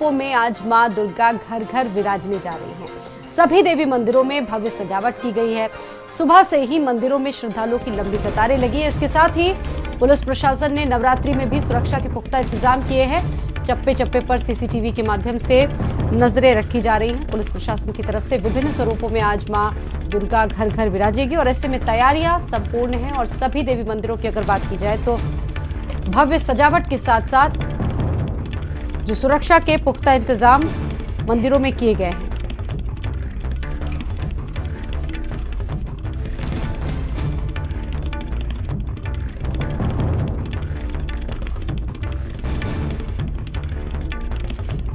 में आज मां दुर्गा घर घर विराजने जा रही हैं। सभी देवी मंदिरों में भव्य सजावट की गई है। सुबह से ही मंदिरों में श्रद्धालुओं की लंबी कतारें लगी है। इसके साथ ही पुलिस प्रशासन ने नवरात्रि में भी सुरक्षा के पुख्ता इंतजाम किए हैं। चप्पे चप्पे पर सीसीटीवी के माध्यम से नजरें रखी जा रही हैं। पुलिस प्रशासन की तरफ से विभिन्न स्वरूपों में आज मां दुर्गा घर घर विराजेगी और ऐसे में तैयारियां संपूर्ण हैं। और सभी देवी मंदिरों की अगर बात की जाए तो भव्य सजावट के साथ साथ जो सुरक्षा के पुख्ता इंतजाम मंदिरों में किए गए हैं।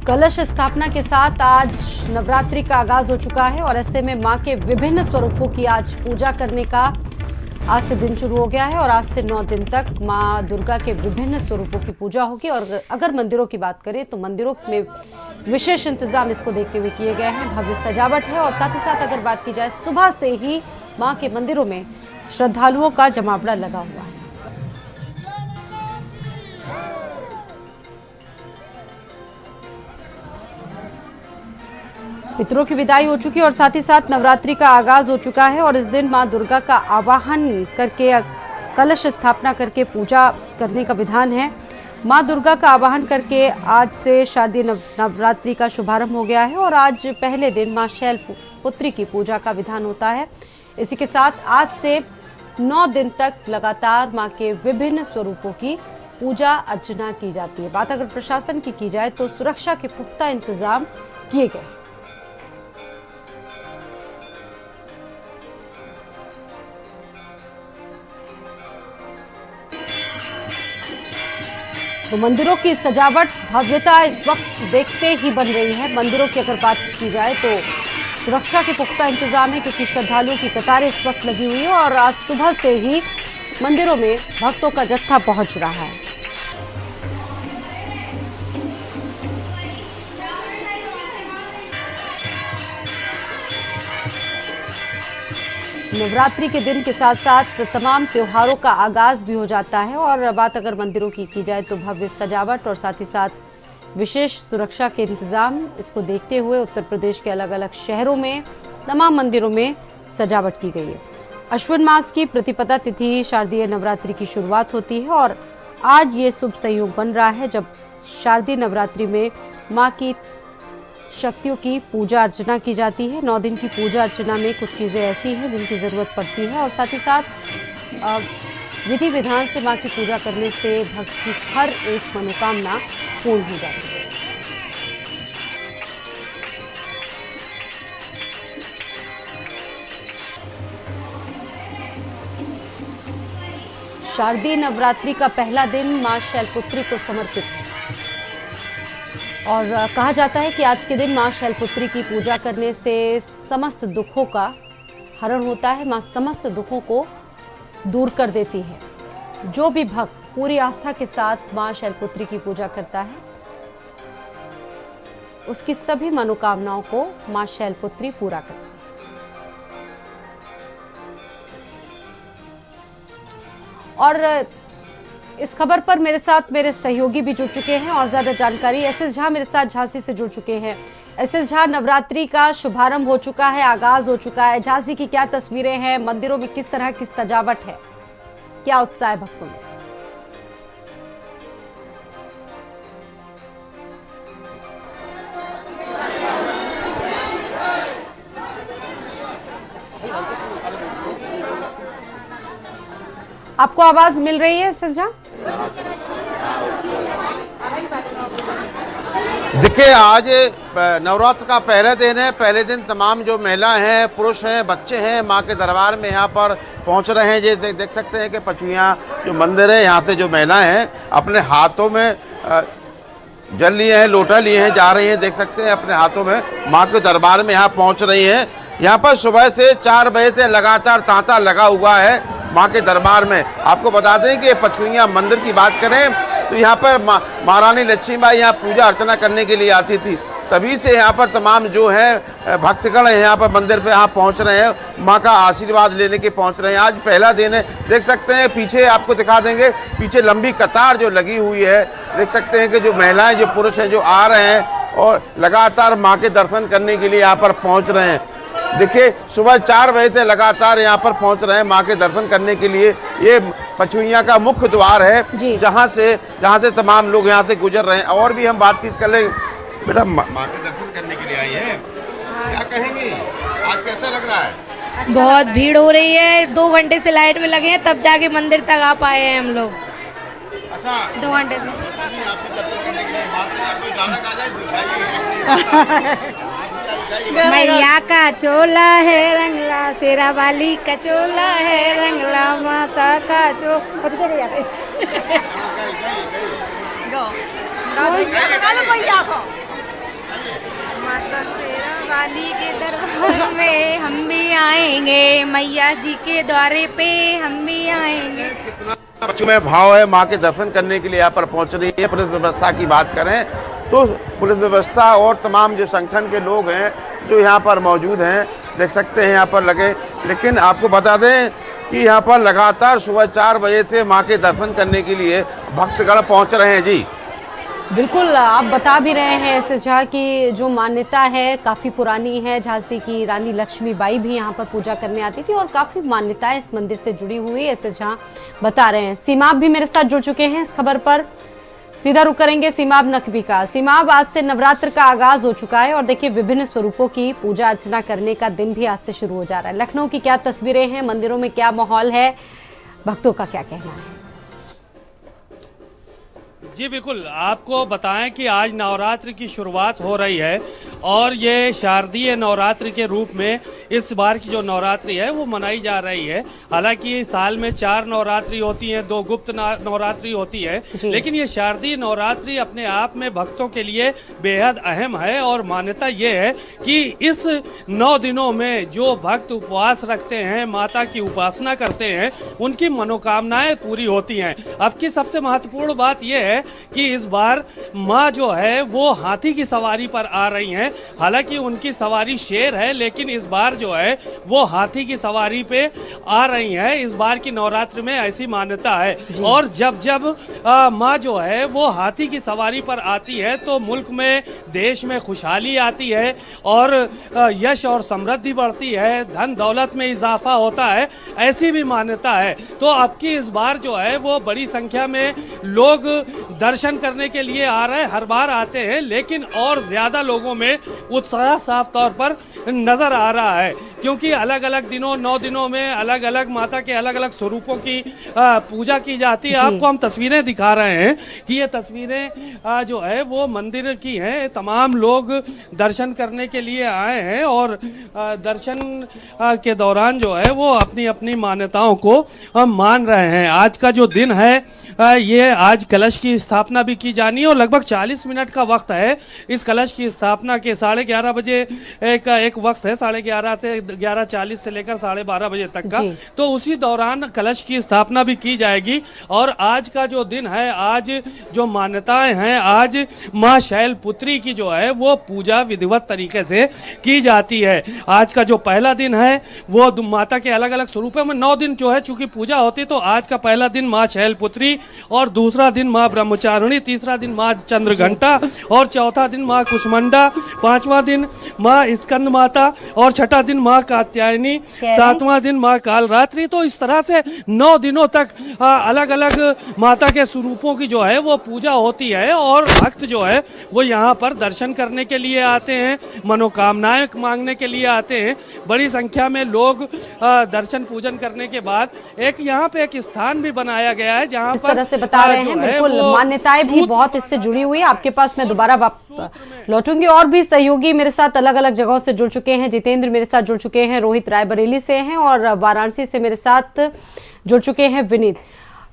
कलश स्थापना के साथ आज नवरात्रि का आगाज हो चुका है और ऐसे में मां के विभिन्न स्वरूपों की आज पूजा करने का आज से दिन शुरू हो गया है। और आज से 9 दिन तक मां दुर्गा के विभिन्न स्वरूपों की पूजा होगी। और अगर मंदिरों की बात करें तो मंदिरों में विशेष इंतजाम इसको देखते हुए किए गए हैं। भव्य सजावट है और साथ ही साथ अगर बात की जाए सुबह से ही मां के मंदिरों में श्रद्धालुओं का जमावड़ा लगा हुआ है। पितरों की विदाई हो चुकी है और साथ ही साथ नवरात्रि का आगाज हो चुका है। और इस दिन मां दुर्गा का आवाहन करके कलश स्थापना करके पूजा करने का विधान है। मां दुर्गा का आवाहन करके आज से शारदीय नवरात्रि का शुभारंभ हो गया है और आज पहले दिन मां शैलपुत्री की पूजा का विधान होता है। इसी के साथ आज से 9 दिन तक लगातार मां के विभिन्न स्वरूपों की पूजा अर्चना की जाती है। बात अगर प्रशासन की जाए तो सुरक्षा के पुख्ता इंतजाम किए गए। तो मंदिरों की सजावट भव्यता इस वक्त देखते ही बन रही है। मंदिरों की अगर बात की जाए तो सुरक्षा के पुख्ता इंतजाम है क्योंकि श्रद्धालुओं की कतारें इस वक्त लगी हुई है और आज सुबह से ही मंदिरों में भक्तों का जत्था पहुंच रहा है। नवरात्रि के दिन के साथ साथ तमाम त्योहारों का आगाज भी हो जाता है। और बात अगर मंदिरों की जाए तो भव्य सजावट और साथ ही साथ विशेष सुरक्षा के इंतजाम इसको देखते हुए उत्तर प्रदेश के अलग अलग शहरों में तमाम मंदिरों में सजावट की गई है। अश्विन मास की प्रतिपदा तिथि शारदीय नवरात्रि की शुरुआत होती है और आज ये शुभ संयोग बन रहा है जब शारदीय नवरात्रि में माँ की शक्तियों की पूजा अर्चना की जाती है। 9 दिन की पूजा अर्चना में कुछ चीज़ें ऐसी हैं जिनकी ज़रूरत पड़ती है और साथ ही साथ विधि विधान से माँ की पूजा करने से भक्त की हर एक मनोकामना पूर्ण हो जाती है। शारदीय नवरात्रि का पहला दिन माँ शैलपुत्री को समर्पित है और कहा जाता है कि आज के दिन मां शैलपुत्री की पूजा करने से समस्त दुखों का हरण होता है। मां समस्त दुखों को दूर कर देती है। जो भी भक्त पूरी आस्था के साथ मां शैलपुत्री की पूजा करता है उसकी सभी मनोकामनाओं को मां शैलपुत्री पूरा करती है। और इस खबर पर मेरे साथ मेरे सहयोगी भी जुड़ चुके हैं और ज्यादा जानकारी एसएस झा मेरे साथ झांसी से जुड़ चुके हैं। एसएस झा, नवरात्रि का शुभारंभ हो चुका है, आगाज हो चुका है। झांसी की क्या तस्वीरें हैं, मंदिरों में किस तरह की सजावट है, क्या उत्साह है भक्तों में? आपको आवाज मिल रही है एसएस झा? देखिए, आज नवरात्र का पहला दिन है। पहले दिन तमाम जो महिला हैं, पुरुष हैं, बच्चे हैं मां के दरबार में यहाँ पर पहुँच रहे हैं। जैसे देख सकते हैं कि पचुइयाँ जो मंदिर है यहाँ से जो महिलाएं हैं अपने हाथों में जल लिए हैं, लोटा लिए हैं, जा रही हैं। देख सकते हैं अपने हाथों में मां के दरबार में यहाँ पहुँच रही हैं। यहाँ पर सुबह से 4 बजे से लगातार तांता लगा हुआ है मां के दरबार में। आपको बता दें कि पचकुइयाँ मंदिर की बात करें तो यहाँ पर महारानी लक्ष्मीबाई यहाँ पूजा अर्चना करने के लिए आती थी। तभी से यहाँ पर तमाम जो है भक्तगण यहाँ पर मंदिर पे यहाँ पहुँच रहे हैं, माँ का आशीर्वाद लेने के पहुँच रहे हैं। आज पहला दिन है, देख सकते हैं पीछे आपको दिखा देंगे, पीछे लंबी कतार जो लगी हुई है। देख सकते हैं कि जो महिलाएं जो पुरुष हैं जो आ रहे हैं और लगातार माँ के दर्शन करने के लिए यहाँ पर पहुँच रहे हैं। देखिए सुबह 4 बजे से लगातार यहाँ पर पहुँच रहे हैं माँ के दर्शन करने के लिए। ये पचुइयाँ का मुख्य द्वार है जहाँ से तमाम लोग यहाँ से गुजर रहे हैं। और भी हम बातचीत कर लें। बेटा माँ के दर्शन करने के लिए आई है, क्या कहेंगी, आज कैसा लग रहा है? बहुत भीड़ हो रही है, 2 घंटे से लाइट में लगे हैं तब जाके मंदिर तक आ पाए हैं हम लोग। अच्छा 2 घंटे से आपके दर्शन करने के लिए माता जी कोई गाना गा जाए, दिखाइए। मैया का चोला है रंगला, शेरा वाली का चोला है रंगला, माता का माता शेरा वाली के दरबार में हम भी आएंगे, मैया जी के द्वारे पे हम भी आएंगे। बच्चों में भाव है माँ के दर्शन करने के लिए यहाँ पर पहुँच रही है। पुलिस व्यवस्था की बात करें तो पुलिस व्यवस्था और तमाम जो संगठन के लोग हैं जो यहाँ पर मौजूद हैं, देख सकते हैं यहाँ पर लगे। लेकिन आपको बता दें कि यहाँ पर लगातार सुबह 4 बजे से माँ के दर्शन करने के लिए भक्तगण पहुँच रहे हैं। जी बिल्कुल, आप बता भी रहे हैं एसएस झा की जो मान्यता है काफ़ी पुरानी है। झांसी की रानी लक्ष्मीबाई भी यहाँ पर पूजा करने आती थी और काफ़ी मान्यताएं इस मंदिर से जुड़ी हुई एसएस झा बता रहे हैं। सीमाब भी मेरे साथ जुड़ चुके हैं इस खबर पर, सीधा रुक करेंगे सीमाब नकवी का। सीमाब, आज से नवरात्र का आगाज हो चुका है और देखिए विभिन्न स्वरूपों की पूजा अर्चना करने का दिन भी आज से शुरू हो जा रहा है। लखनऊ की क्या तस्वीरें हैं, मंदिरों में क्या माहौल है, भक्तों का क्या कहना है? जी बिल्कुल, आपको बताएं कि आज नवरात्र की शुरुआत हो रही है और ये शारदीय नवरात्र के रूप में इस बार की जो नवरात्रि है वो मनाई जा रही है। हालांकि साल में 4 नवरात्रि होती हैं, 2 गुप्त नवरात्रि होती है, लेकिन ये शारदीय नवरात्रि अपने आप में भक्तों के लिए बेहद अहम है। और मान्यता ये है कि इस 9 दिनों में जो भक्त उपवास रखते हैं, माता की उपासना करते हैं, उनकी मनोकामनाएं पूरी होती हैं। अब की सबसे महत्वपूर्ण बात यह है कि इस बार माँ जो है वो हाथी की सवारी पर आ रही हैं। हालांकि उनकी सवारी शेर है, लेकिन इस बार जो है वो हाथी की सवारी पे आ रही हैं। इस बार की नवरात्र में ऐसी मान्यता है। और जब जब माँ जो है वो हाथी की सवारी पर आती है तो मुल्क में, देश में खुशहाली आती है और यश और समृद्धि बढ़ती है, धन दौलत में इजाफा होता है, ऐसी भी मान्यता है। तो अब की इस बार जो है वो बड़ी संख्या में लोग दर्शन करने के लिए आ रहे हैं। हर बार आते हैं, लेकिन और ज़्यादा लोगों में उत्साह साफ तौर पर नज़र आ रहा है, क्योंकि अलग अलग दिनों, 9 दिनों में अलग अलग माता के अलग अलग स्वरूपों की पूजा की जाती है। आपको हम तस्वीरें दिखा रहे हैं कि ये तस्वीरें जो है वो मंदिर की हैं। तमाम लोग दर्शन करने के लिए आए हैं और दर्शन के दौरान जो है वो अपनी अपनी मान्यताओं को मान रहे हैं। आज का जो दिन है ये आज कलश की स्थापना भी की जानी है और लगभग 40 मिनट का वक्त है इस कलश की स्थापना के। 11:30 बजे का एक वक्त है, 11:30 से 11:40 से लेकर 12:30 बजे तक का। तो उसी दौरान कलश की स्थापना भी की जाएगी। और आज का जो दिन है, आज जो मान्यताएं हैं, आज माँ शैलपुत्री की जो है वो पूजा विधिवत तरीके से की जाती है। आज का जो पहला दिन है वो माता के अलग अलग स्वरूपों में 9 दिन जो है चूंकि पूजा होती, तो आज का पहला दिन माँ शैलपुत्री और दूसरा दिन माँ ब्रह्मचारिणी, तीसरा दिन माँ चंद्रघंटा और चौथा दिन माँ कुष्मांडा, 5वां दिन माँ स्कंद माता और 6ठा दिन माँ कात्यायनी, 7वां दिन माँ कालरात्रि। तो इस तरह से 9 दिनों तक अलग अलग माता के स्वरूपों की जो है वो पूजा होती है और भक्त जो है वो यहाँ पर दर्शन करने के लिए आते हैं, मनोकामनाएं मांगने के लिए आते हैं। बड़ी संख्या में लोग दर्शन पूजन करने के बाद एक यहाँ पे एक स्थान भी बनाया गया है जहाँ इस तरह से बता रहे हैं। बिल्कुल, मान्यताएं भी बहुत इससे जुड़ी हुई है। आपके पास मैं दोबारा लौटूंगी। और भी सहयोगी मेरे साथ अलग अलग जगहों से जुड़ चुके हैं। जितेंद्र मेरे साथ जुड़ चुके हैं, रोहित रायबरेली से हैं और वाराणसी से मेरे साथ जुड़ चुके हैं विनीत।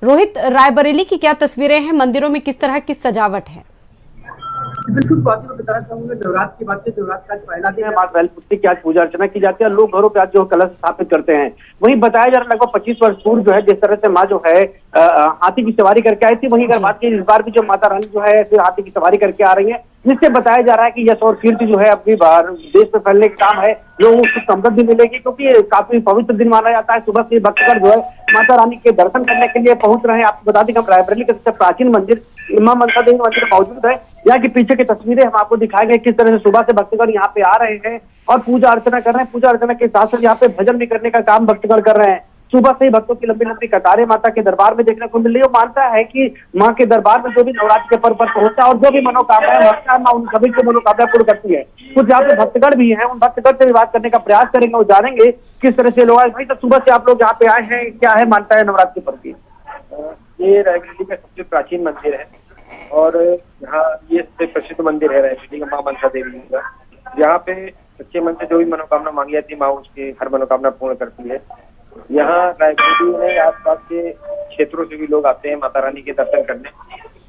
रोहित, रायबरेली की क्या तस्वीरें हैं, मंदिरों में किस तरह की सजावट है? बिल्कुल बात में बताना चाहूंगा। नवरात्र की बात है, नवरात्र का आज पहला दिन है। माँ शैलपुत्री की आज पूजा अर्चना की जाती है। लोग घरों पे आज जो कलश स्थापित करते हैं। वहीं बताया जा रहा है लगभग 25 वर्ष पूर्व जो है जिस तरह से माँ जो है हाथी की सवारी करके आई थी, वहीं अगर बात की इस बार भी जो माता रानी जो है हाथी की सवारी करके आ रही है। जिससे बताया जा रहा है कि यश और कीर्ति जो है अपनी बाहर देश में फैलने का काम है, लोगों को समृद्धि मिलेगी, क्योंकि ये काफी पवित्र दिन माना जाता है। सुबह से भक्तगण जो है माता रानी के दर्शन करने के लिए पहुंच रहे हैं। आपको बता दें कि हम रायबरेली के सबसे प्राचीन मंदिर मां मनसा देवी मंदिर मौजूद है। यहाँ की पीछे की तस्वीरें हम आपको दिखाएंगे किस तरह से सुबह से भक्तगण यहाँ पे आ रहे हैं और पूजा अर्चना कर रहे हैं। पूजा अर्चना के साथ साथ यहाँ पे भजन भी करने का काम भक्तगण कर रहे हैं। सुबह से ही भक्तों की लंबी लंबी कतारें माता के दरबार में देखने को मिल रही है। मानता है कि मां के दरबार में जो भी नवरात्र के पर्व पर पहुंचा और जो भी मनोकामनाएं भक्ता मां उन सभी की मनोकामना पूर्ण करती है। कुछ यहाँ पे भक्तगण भी हैं, उन भक्तगण से भी बात करने का प्रयास करेंगे और जानेंगे किस तरह से लोग आए। भाई, तो सुबह से आप लोग यहाँ पे आए हैं, क्या है मानता है नवरात्र के पर्व की? ये रायबरेली का सबसे प्राचीन मंदिर है और यहाँ ये सबसे प्रसिद्ध मंदिर है रायबरेली का मां मनसा देवी का। यहाँ पे सच्चे मन से जो भी मनोकामना मांगी जाती है माँ उसकी हर मनोकामना पूर्ण करती है। यहाँ रायबरेली में आसपास के क्षेत्रों से भी लोग आते हैं माता रानी के दर्शन करने।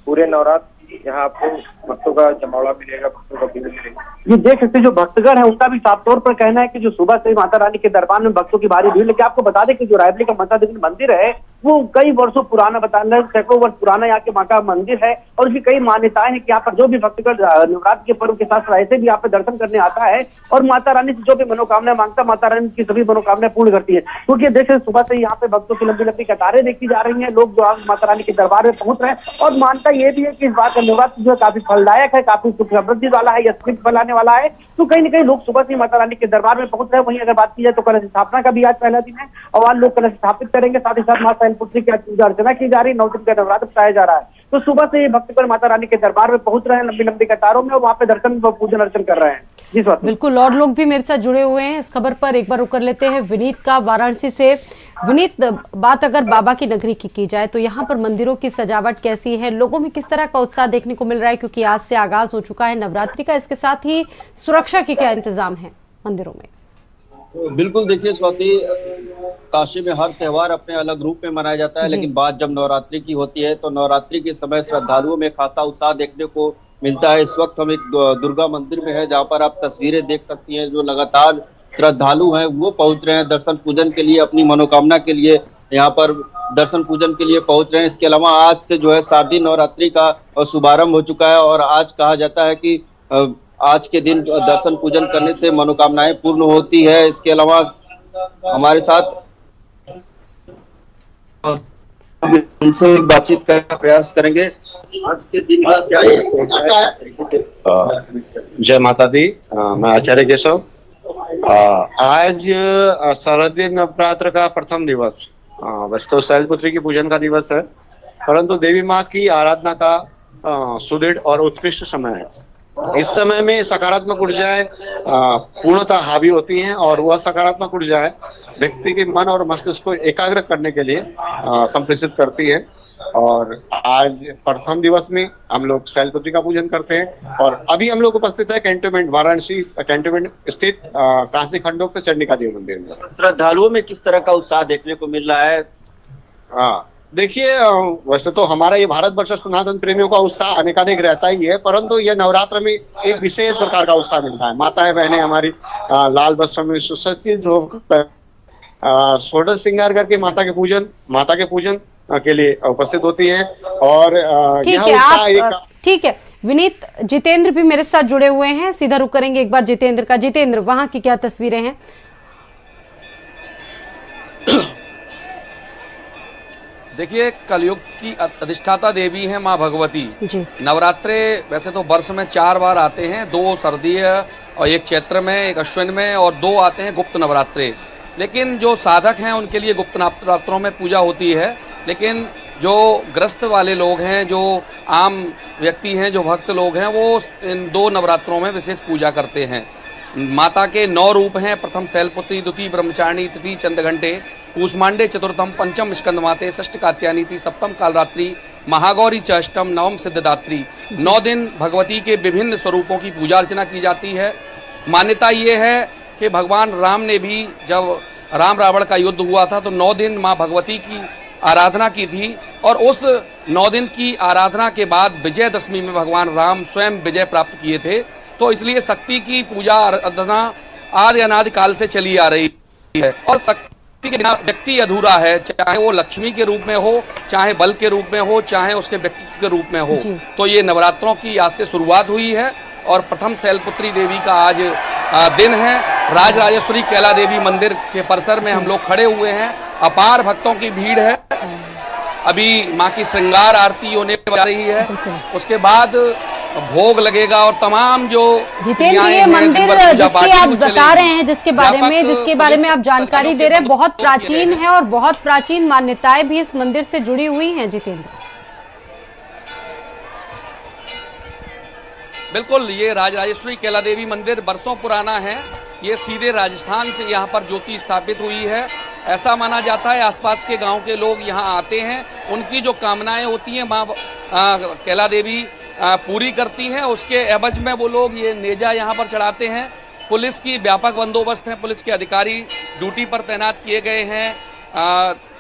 पूरे नवरात्र यहाँ आपको भक्तों का जमावड़ा मिलेगा, भक्तों का भीड़ मिलेगा। ये देख सकते जो भक्तगण है उनका भी साफ तौर पर कहना है कि जो सुबह से माता रानी के दरबार में भक्तों की भारी भीड़। लेकिन आपको बता दें कि जो रायबरेली का मनसा देवी मंदिर है वो कई वर्षों पुराना, बताना सैकड़ों वर्ष पुराना यहाँ के मां का मंदिर है और उसकी कई मान्यताएं हैं कि यहाँ पर जो भी भक्तगण नवरात्र के पर्व के साथ ऐसे भी यहाँ पे दर्शन करने आता है और माता रानी से जो भी मनोकामनाएं मांगता माता रानी की सभी मनोकामनाएं पूर्ण करती है। क्योंकि देखिए सुबह से यहाँ पे भक्तों की लंबी लंबी कतारें देखी जा रही है, लोग जो आज माता रानी के दरबार में पहुंच रहे हैं और मानता ये भी है कि इस बार का नवरात्र जो है काफी फलदायक है, काफी सुख समृद्धि वाला है, यश फैलाने वाला है। तो कहीं न कहीं लोग सुबह से माता रानी के दरबार में पहुंच रहे हैं। वहीं अगर बात की जाए तो कलश स्थापना का भी आज पहला दिन है और आज लोग कलश स्थापित करेंगे। साथ ही साथ मां शैलपुत्री की पूजा अर्चना की जा रही है, 9 दिन का नवरात्र बताया जा रहा है। तो सुबह से ये भक्तगण माता रानी के दरबार में पहुंच रहे हैं लंबी लंबी कतारों में और वहाँ पे दर्शन व पूजन अर्चन कर रहे हैं। जी स्वाति। बिल्कुल, और लोग भी मेरे साथ जुड़े हुए हैं इस खबर पर। एक बार रुक कर लेते हैं विनीत का वाराणसी से। विनीत, बात अगर बाबा की नगरी की जाए तो यहाँ पर मंदिरों की सजावट कैसी है, लोगों में किस तरह का उत्साह देखने को मिल रहा है, क्योंकि आज से आगाज हो चुका है नवरात्रि का। इसके साथ ही सुरक्षा के क्या इंतजाम है मंदिरों में? बिल्कुल, देखिए स्वाति, काशी में हर त्योहार अपने अलग रूप में मनाया जाता है, लेकिन बात जब नवरात्रि की होती है तो नवरात्रि के समय श्रद्धालुओं में खासा उत्साह देखने को मिलता है। इस वक्त हम एक दुर्गा मंदिर में है जहाँ पर आप तस्वीरें देख सकती हैं। जो लगातार श्रद्धालु हैं वो पहुंच रहे हैं दर्शन पूजन के लिए, अपनी मनोकामना के लिए यहाँ पर दर्शन पूजन के लिए पहुंच रहे हैं। इसके अलावा आज से जो है शारदीय नवरात्रि का शुभारंभ हो चुका है और आज कहा जाता है कि आज के दिन दर्शन पूजन करने से मनोकामनाएं पूर्ण होती है। इसके अलावा हमारे साथ उनसे बातचीत करने का प्रयास करेंगे। आज के दिन का क्या जय माता दी, मैं आचार्य केशव। आज शारदीय नवरात्र का प्रथम दिवस, वैसे तो शैलपुत्री की पूजन का दिवस है, परंतु देवी माँ की आराधना का सुदृढ़ और उत्कृष्ट समय है। इस समय में सकारात्मक ऊर्जाएं पूर्णतः हावी होती हैं और वह सकारात्मक ऊर्जाएं व्यक्ति के मन और मस्तिष्क को एकाग्र करने के लिए संप्रेषित करती है। और आज प्रथम दिवस में हम लोग शैलपुत्री का पूजन करते हैं और अभी हम लोग उपस्थित है कैंटोनमेंट वाराणसी कैंटोनमेंट स्थित काशी खंडोक्त चंडिका देवी मंदिर में। श्रद्धालुओं में किस तरह का उत्साह देखने को मिल रहा है? देखिए, वैसे तो हमारा ये भारतवर्ष सनातन प्रेमियों का उत्साह अनेकानेक रहता ही है, परंतु ये नवरात्र में एक विशेष प्रकार का उत्साह मिलता है। माताएं बहनें हमारी लाल वस्त्र में सुसज्जित होकर षोडश श्रृंगार करके माता के पूजन के लिए उपस्थित होती है और ठीक है विनीत, जितेंद्र भी मेरे साथ जुड़े हुए हैं, सीधा रुक करेंगे एक बार जितेंद्र का। जितेंद्र, वहां की क्या तस्वीरें हैं? देखिए, कलयुग की अधिष्ठाता देवी है माँ भगवती। नवरात्रे वैसे तो वर्ष में 4 बार आते हैं, 2 सर्दीय और 1 चैत्र में, 1 अश्विन में और 2 आते हैं गुप्त नवरात्रे। लेकिन जो साधक हैं उनके लिए गुप्त नवरात्रों में पूजा होती है, लेकिन जो ग्रस्त वाले लोग हैं, जो आम व्यक्ति हैं, जो भक्त लोग हैं, वो इन 2 नवरात्रों में विशेष पूजा करते हैं। माता के 9 रूप हैं। प्रथम शैलपुत्री, द्वितीय ब्रह्मचारिणी, तृतीय चंद्रघंटे, कूष्मांडे चतुर्थम, पंचम स्कंदमाते, षष्ठ कात्यायनी, सप्तम कालरात्रि, महागौरी च अष्टम, नवम सिद्धदात्री। 9 दिन भगवती के विभिन्न स्वरूपों की पूजा अर्चना की जाती है। मान्यता ये है कि भगवान राम ने भी जब राम रावण का युद्ध हुआ था तो 9 दिन माँ भगवती की आराधना की थी और उस 9 दिन की आराधना के बाद विजयदशमी में भगवान राम स्वयं विजय प्राप्त किए थे। तो इसलिए शक्ति की पूजा आराधना आदि अनादि काल से चली आ रही है और के बिना व्यक्ति अधूरा है, चाहे वो लक्ष्मी के रूप में हो, चाहे बल के रूप में हो, चाहे उसके व्यक्तित्व के रूप में हो। तो ये नवरात्रों की आज से शुरुआत हुई है और प्रथम शैलपुत्री देवी का आज दिन है। राजराजेश्वरी कैला देवी मंदिर के परिसर में हम लोग खड़े हुए हैं, अपार भक्तों की भीड़ है। अभी माँ की श्रृंगार आरती होने जा रही है, उसके बाद भोग लगेगा और तमाम जो जितेंद्र, ये मंदिर जिसके आप बता रहे हैं, जिसके बारे में आप जानकारी दे रहे हैं, बहुत प्राचीन है और बहुत प्राचीन मान्यताएं भी इस मंदिर से जुड़ी हुई हैं जितेंद्र। बिल्कुल, ये राजराजेश्वरी कैला देवी मंदिर बरसों पुराना है। ये सीधे राजस्थान से यहाँ पर ज्योति स्थापित हुई है। ऐसा माना जाता है आसपास के गांव के लोग यहाँ आते हैं, उनकी जो कामनाएं होती हैं माँ कैला देवी पूरी करती हैं। उसके एवज में वो लोग ये नेजा यहाँ पर चढ़ाते हैं। पुलिस की व्यापक बंदोबस्त है, पुलिस के अधिकारी ड्यूटी पर तैनात किए गए हैं।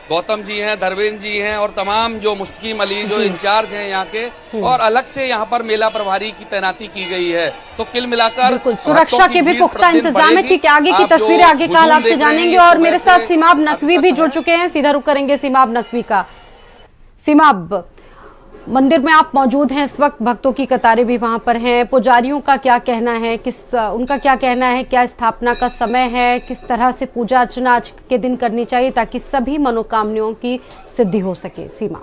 गौतम जी हैं, धर्मेंद्र जी हैं और तमाम जो मुस्तकीम अली जो इंचार्ज हैं यहाँ के, और अलग से यहाँ पर मेला प्रभारी की तैनाती की गई है। तो कुल मिलाकर सुरक्षा के भी पुख्ता इंतजाम है। ठीक है, आगे की तस्वीरें आगे का हाल आपसे जानेंगे और मेरे साथ सीमाब नकवी भी जुड़ चुके हैं, सीधा रुख करेंगे सीमाब नकवी का। सीमाब, मंदिर में आप मौजूद हैं इस वक्त, भक्तों की कतारें भी वहां पर हैं, पुजारियों का क्या कहना है, उनका क्या कहना है, क्या स्थापना का समय है, किस तरह से पूजा अर्चना आज के दिन करनी चाहिए ताकि सभी मनोकामनाओं की सिद्धि हो सके? सीमा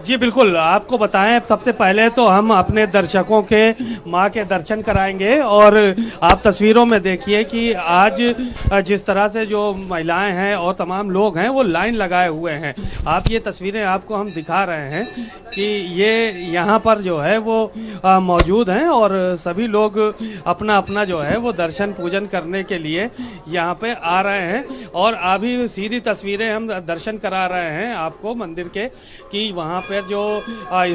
जी बिल्कुल, आपको बताएं सबसे पहले तो हम अपने दर्शकों के माँ के दर्शन कराएंगे और आप तस्वीरों में देखिए कि आज जिस तरह से जो महिलाएं हैं और तमाम लोग हैं वो लाइन लगाए हुए हैं। आप ये तस्वीरें आपको हम दिखा रहे हैं कि ये यहाँ पर जो है वो मौजूद हैं और सभी लोग अपना अपना जो है वो दर्शन पूजन करने के लिए यहाँ पे आ रहे हैं। और अभी सीधी तस्वीरें हम दर्शन करा रहे हैं आपको मंदिर के कि वहाँ पर जो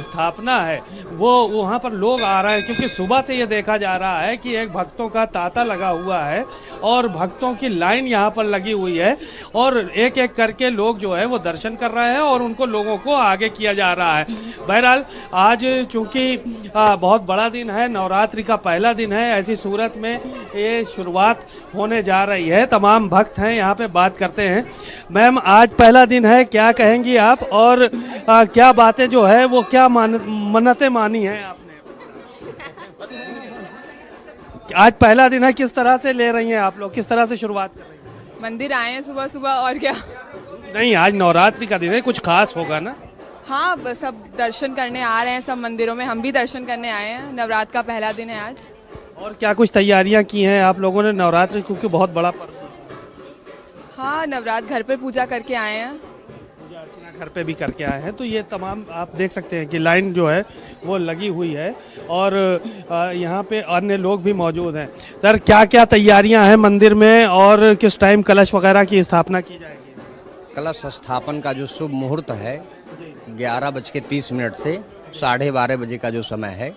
स्थापना है वो वहाँ पर लोग आ रहे हैं, क्योंकि सुबह से ये देखा जा रहा है कि एक भक्तों का तांता लगा हुआ है और भक्तों की लाइन यहाँ पर लगी हुई है और एक एक करके लोग जो है वो दर्शन कर रहे हैं और उनको लोगों को आगे किया जा रहा है। बहरहाल आज चूंकि बहुत बड़ा दिन है, नवरात्रि का पहला दिन है, ऐसी सूरत में ये शुरुआत होने जा रही है। तमाम भक्त हैं यहाँ पे, बात करते हैं। मैम, आज पहला दिन है, क्या कहेंगी आप और क्या बातें जो है वो क्या मन्नतें मानी हैं आपने? आज पहला दिन है, किस तरह से ले रही हैं आप लोग, किस तरह से शुरुआत कर रही हैं? मंदिर आए हैं सुबह सुबह और क्या। नहीं, आज नवरात्रि का दिन है, कुछ खास होगा ना? हाँ, सब दर्शन करने आ रहे हैं, सब मंदिरों में, हम भी दर्शन करने आए हैं। नवरात्र का पहला दिन है आज। और क्या कुछ तैयारियां की हैं आप लोगों ने? नवरात्रि क्योंकि बहुत बड़ा पर्व है। हाँ, नवरात्र घर पे पूजा करके आए हैं, पूजा अर्चना घर पे भी करके आए हैं। तो ये तमाम आप देख सकते हैं कि लाइन जो है वो लगी हुई है और यहाँ पे अन्य लोग भी मौजूद हैं। सर, क्या क्या तैयारियां हैं मंदिर में और किस टाइम कलश वगैरह की स्थापना की जाएगी? कलश स्थापन का जो शुभ मुहूर्त है 11:30 से 12:30 बजे का जो समय है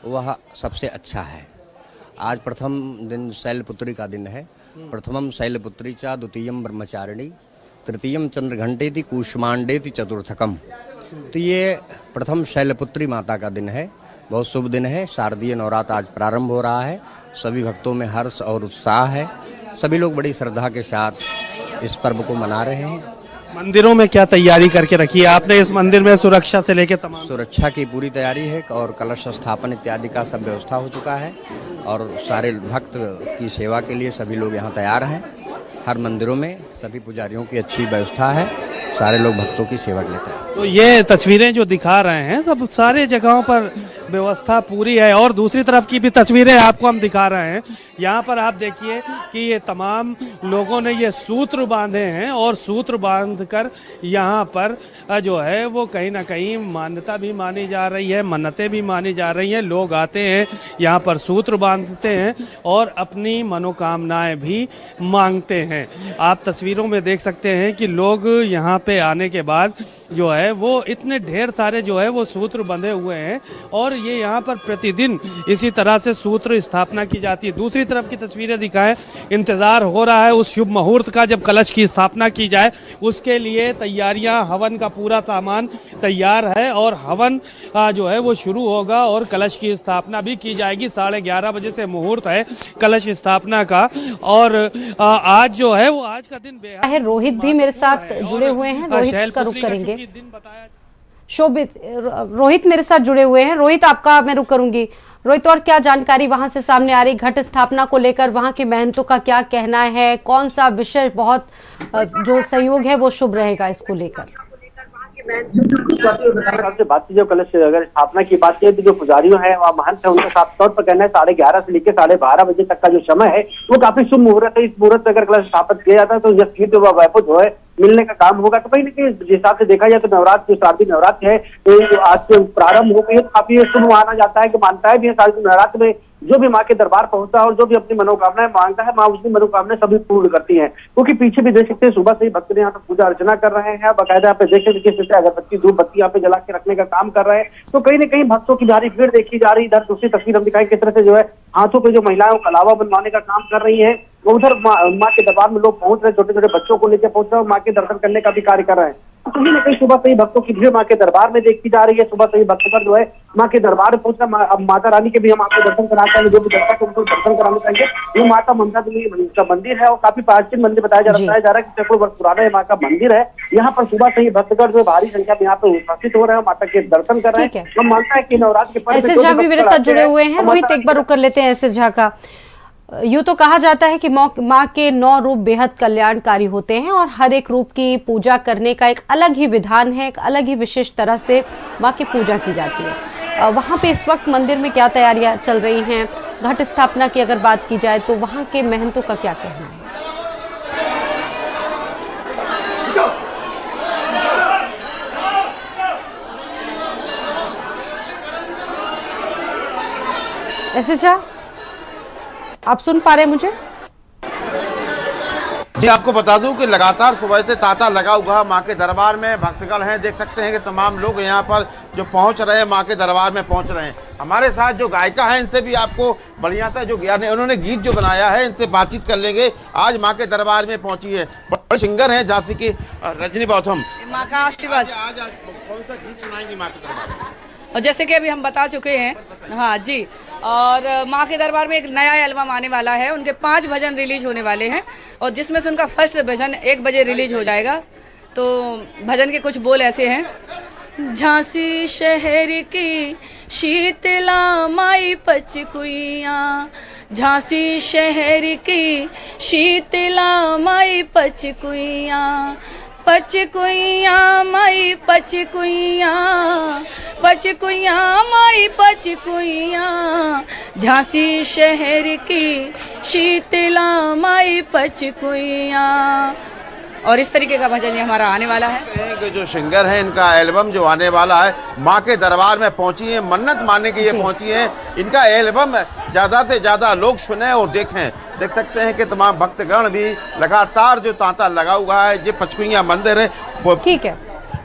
वह सबसे अच्छा है। आज प्रथम दिन शैलपुत्री का दिन है। प्रथमम शैलपुत्री चा, द्वितीयम ब्रह्मचारिणी, तृतीयम चंद्रघंटेति, कूष्मांडेति चतुर्थकम। तो ये प्रथम शैलपुत्री माता का दिन है, बहुत शुभ दिन है। शारदीय नवरात्र आज प्रारंभ हो रहा है। सभी भक्तों में हर्ष और उत्साह है। सभी लोग बड़ी श्रद्धा के साथ इस पर्व को मना रहे हैं। मंदिरों में क्या तैयारी करके रखी है आपने इस मंदिर में? सुरक्षा से लेकर तमाम सुरक्षा की पूरी तैयारी है और कलश स्थापन इत्यादि का सब व्यवस्था हो चुका है और सारे भक्त की सेवा के लिए सभी लोग यहाँ तैयार हैं। हर मंदिरों में सभी पुजारियों की अच्छी व्यवस्था है, सारे लोग भक्तों की सेवा के लिए तैयार। तो ये तस्वीरें जो दिखा रहे हैं सब सारे जगहों पर व्यवस्था पूरी है। और दूसरी तरफ की भी तस्वीरें आपको हम दिखा रहे हैं। यहाँ पर आप देखिए कि ये तमाम लोगों ने ये सूत्र बांधे हैं और सूत्र बांधकर यहाँ पर जो है वो कहीं ना कहीं मान्यता भी मानी जा रही है, मन्नतें भी मानी जा रही हैं। लोग आते हैं यहाँ पर सूत्र बांधते हैं और अपनी मनोकामनाएं भी मांगते हैं। आप तस्वीरों में देख सकते हैं कि लोग यहाँ पे आने के बाद जो है वो इतने ढेर सारे जो है वो सूत्र बंधे हुए हैं और और ये यहाँ पर प्रतिदिन इसी तरह से सूत्र स्थापना की जाती है। दूसरी तरफ की तस्वीरें दिखाएं, इंतज़ार हो रहा है उस शुभ मुहूर्त का जब कलश की स्थापना की जाए। उसके लिए तैयारियां, हवन का पूरा सामान तैयार है और हवन जो है वो शुरू होगा और कलश की स्थापना भी की जाएगी। 11:30 बजे से मुहूर्त है कलश स्थापना का। और आज जो है वो आज का दिन बेहद है। रोहित भी मेरे साथ जुड़े हुए हैं, रोहित का रुख करेंगे। शोभित, रोहित मेरे साथ जुड़े हुए हैं। रोहित, आपका मैं रुख करूंगी। रोहित, और क्या जानकारी वहां से सामने आ रही घट स्थापना को लेकर? वहां के महंतों का क्या कहना है? कौन सा विषय बहुत जो सहयोग है वो शुभ रहेगा इसको लेकर? से बात की, जो कलश अगर स्थापना की बात की तो जो पुजारियों है वहाँ महंत है, उनका साफ तौर पर कहना है 11:30 से लेकर 12:30 बजे तक का जो समय है वो काफी शुभ मुहूर्त है। इस मुहूर्त में अगर कलश स्थापित किया जाता है तो जब कीर्ति व वैभव जो है मिलने का काम होगा। तो कहीं ना कहीं जिस हिसाब से देखा जाए तो नवरात्र, जो शारदीय नवरात्र है तो आज से प्रारंभ हो गई है। काफी शुभ माना जाता है कि मान्यताएं भी है शारदीय नवरात्र में जो भी माँ के दरबार पहुंचता है और जो भी अपनी मनोकामनाएं मांगता है, माँ उसकी मनोकामनाएं सभी पूर्ण करती हैं। क्योंकि पीछे भी देख सकते हैं सुबह से ही भक्त यहाँ पे पूजा अर्चना कर रहे हैं। बाकायदा यहाँ पे देख सकते किस तरह अगरबत्ती, धूप बत्ती यहाँ पे जला के रखने का काम कर रहे हैं। तो कहीं ना कहीं भक्तों की भारी भीड़ देखी जा रही है। इधर दूसरी तस्वीर हम दिखाई किस तरह से जो है हाथों पे जो महिलाएं कलावा बनवाने का काम कर रही है। उधर माँ के दरबार में लोग पहुंच रहे, छोटे छोटे बच्चों को लेकर पहुंच रहे और माँ के दर्शन करने का भी कार्य कर रहे हैं। तो कहीं ना कहीं सुबह से ही भक्तों की भीड़ माँ के दरबार में देखी जा रही है। सुबह से ही भक्तगण जो है माँ के दरबार में पहुंच रहे। अब माता रानी के भी हम आपको दर्शन कराते हैं, जो भी दर्शक उनको दर्शन कराने चाहिए। ये माता ममता देवी का मंदिर है और काफी प्राचीन मंदिर बताया जा रहा है कि सैकड़ों वर्ष पुराना ये माँ का मंदिर है। यहाँ पर सुबह से ही भक्तगण जो भारी संख्या में यहाँ पे उपस्थित हो रहे हैं, माता के दर्शन कर रहे हैं। हम मानता है कि नवरात्र के पर्व एस.एस. झा भी मेरे साथ जुड़े हुए हैं। रोहित, एक बार रुक कर लेते हैं एस.एस. झा का। यूँ तो कहा जाता है कि माँ के 9 रूप बेहद कल्याणकारी होते हैं और हर एक रूप की पूजा करने का एक अलग ही विधान है, एक अलग ही विशेष तरह से माँ की पूजा की जाती है। वहाँ पे इस वक्त मंदिर में क्या तैयारियां चल रही हैं? घट स्थापना की अगर बात की जाए तो वहाँ के महंतों का क्या कहना है? एस.एस. झा, आप सुन पा रहे हैं मुझे? जी, आपको बता दूं कि लगातार सुबह से तांता लगा हुआ माँ के दरबार में। भक्तगण हैं, देख सकते हैं कि तमाम लोग यहाँ पर जो पहुँच रहे हैं, माँ के दरबार में पहुँच रहे हैं। हमारे साथ जो गायिका हैं इनसे भी आपको बढ़िया सा जो ज्ञान है, उन्होंने गीत जो बनाया है इनसे बातचीत कर लेंगे। आज माँ के दरबार में पहुँची है, बड़े सिंगर हैं झांसी की रजनी बौथम। माँ का आशीर्वाद। आज कौन सा गीत सुनाएंगी माँ के दरबार में? और जैसे कि अभी हम बता चुके हैं, हाँ जी, और माँ के दरबार में एक नया एल्बम आने वाला है। उनके 5 भजन रिलीज होने वाले हैं और जिसमें से उनका फर्स्ट भजन 1 बजे रिलीज हो जाएगा। तो भजन के कुछ बोल ऐसे हैं। झांसी शहर की शीतला माई पचकुइया, झांसी शहर की शीतला माई पचकुइया, पचकुइया माई पचकुइया, पचकुइया माई पचकुइया, झांसी शहर की शीतला माई पचकुइया। और इस तरीके का भजन ये हमारा आने वाला है। जो सिंगर है इनका एल्बम जो आने वाला है, माँ के दरबार में पहुंची है, मन्नत मानने के लिए पहुंची है। इनका एल्बम ज़्यादा से ज़्यादा लोग सुने और देखें। देख सकते हैं कि तमाम भक्तगण भी लगातार जो तांता लगा हुआ है। ये पचकुइया मंदिर है, वो ठीक है,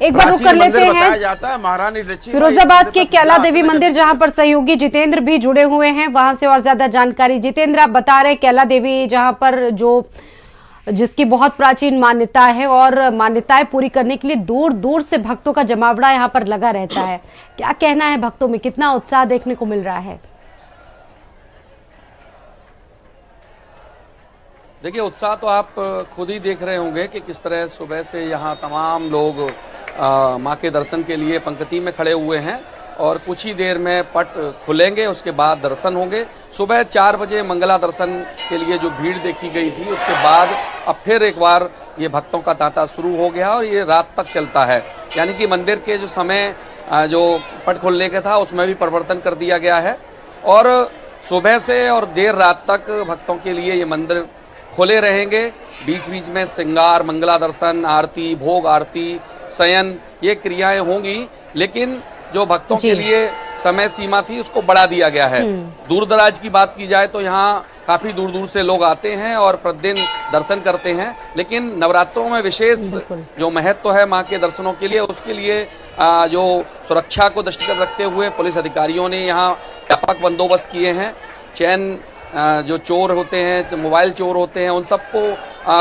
एक बार रुक कर लेते हैं। बताया जाता है महारानी लक्ष्मी फिरोजाबाद के कैला देवी मंदिर, जहां पर सहयोगी जितेंद्र भी जुड़े हुए हैं, वहां से और ज्यादा जानकारी। जितेंद्र, आप बता रहे कैला देवी जहां पर जिसकी बहुत प्राचीन मान्यता है और मान्यताएं पूरी करने के लिए दूर दूर से भक्तों का जमावड़ा यहाँ पर लगा रहता है। क्या कहना है भक्तों में, कितना उत्साह देखने को मिल रहा है? देखिए, उत्साह तो आप खुद ही देख रहे होंगे कि किस तरह सुबह से यहाँ तमाम लोग माँ के दर्शन के लिए पंक्ति में खड़े हुए हैं और कुछ ही देर में पट खुलेंगे, उसके बाद दर्शन होंगे। सुबह 4 बजे मंगला दर्शन के लिए जो भीड़ देखी गई थी, उसके बाद अब फिर एक बार ये भक्तों का तांता शुरू हो गया और ये रात तक चलता है। यानी कि मंदिर के जो समय जो पट खुलने का था उसमें भी परिवर्तन कर दिया गया है और सुबह से और देर रात तक भक्तों के लिए ये मंदिर खुले रहेंगे। बीच बीच में श्रृंगार, मंगला दर्शन, आरती, भोग आरती, शयन, ये क्रियाएं होंगी। लेकिन जो भक्तों के लिए समय सीमा थी उसको बढ़ा दिया गया है। दूर दराज की बात की जाए तो यहाँ काफी दूर दूर से लोग आते हैं और प्रतिदिन दर्शन करते हैं, लेकिन नवरात्रों में विशेष जो महत्व है माँ के दर्शनों के लिए, उसके लिए जो सुरक्षा को दृष्टिगत रखते हुए पुलिस अधिकारियों ने यहाँ व्यापक बंदोबस्त किए हैं। चैन जो चोर होते हैं, मोबाइल चोर होते हैं, उन सबको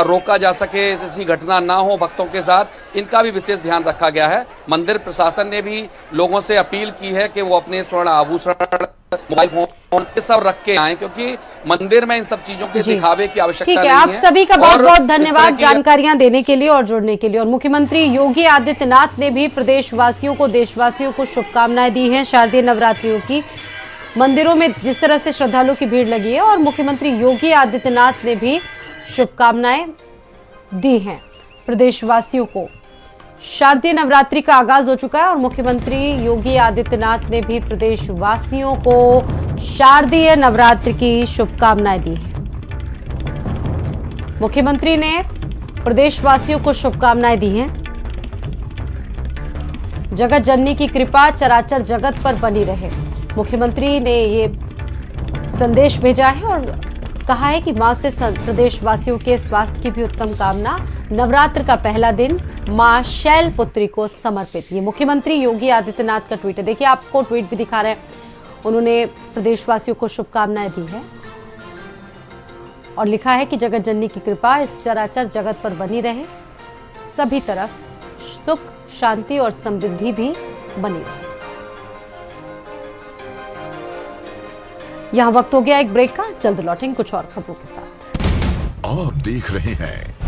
रोका जा सके, ऐसी घटना ना हो भक्तों के साथ, इनका भी विशेष ध्यान रखा गया है। मंदिर प्रशासन ने भी लोगों से अपील की है कि वो अपने स्वर्ण आभूषण, मोबाइल फोन ये सब रख के आए, क्योंकि मंदिर में इन सब चीजों के दिखावे की आवश्यकता नहीं है। आप सभी का बहुत बहुत धन्यवाद जानकारियां देने के लिए और जुड़ने के लिए। और मुख्यमंत्री योगी आदित्यनाथ ने भी प्रदेशवासियों को, देशवासियों को शुभकामनाएं दी हैं शारदीय नवरात्रियों की। मंदिरों में जिस तरह से श्रद्धालुओं की भीड़ लगी है और मुख्यमंत्री योगी आदित्यनाथ ने भी शुभकामनाएं दी हैं प्रदेशवासियों को। शारदीय नवरात्रि का आगाज हो चुका है और मुख्यमंत्री योगी आदित्यनाथ ने भी प्रदेशवासियों को शारदीय नवरात्रि की शुभकामनाएं दी हैं। मुख्यमंत्री ने प्रदेशवासियों को शुभकामनाएं दी हैं। जगत जननी की कृपा चराचर जगत पर बनी रहे। मुख्यमंत्री ने ये संदेश भेजा है और कहा है कि मां से प्रदेशवासियों के स्वास्थ्य की भी उत्तम कामना। नवरात्र का पहला दिन मां शैलपुत्री को समर्पित। ये मुख्यमंत्री योगी आदित्यनाथ का ट्वीट है। देखिए, आपको ट्वीट भी दिखा रहे हैं। उन्होंने प्रदेशवासियों को शुभकामनाएं दी है और लिखा है कि जगत जननी की कृपा इस चराचर जगत पर बनी रहे, सभी तरफ सुख, शांति और समृद्धि भी बनी रहे। यहाँ वक्त हो गया एक ब्रेक का, जल्द लौटेंगे कुछ और खबरों के साथ। आप देख रहे हैं